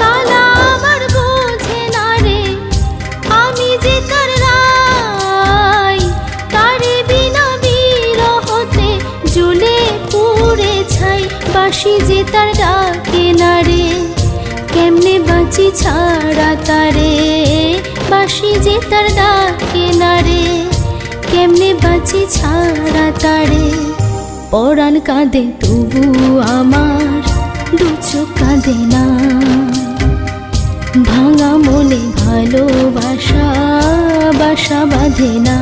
কালা আমার বোঝে না রে, আমি যে তার রাই, তারে বিনা বিরহতে জ্বলে পুড়ে ছাই। বাঁশি যে তার ডাকে না রে, কেমনে বাঁচি ছাড়া তারে। বাঁশি যে তার ডাকে না রে, কেমনে বাঁচি ছাড়া তারে। পরাণ কাঁদে তবু আমার দু চোখ কাঁদে না, ভাঙা মনে ভালোবাসা বাসা বাঁধে না।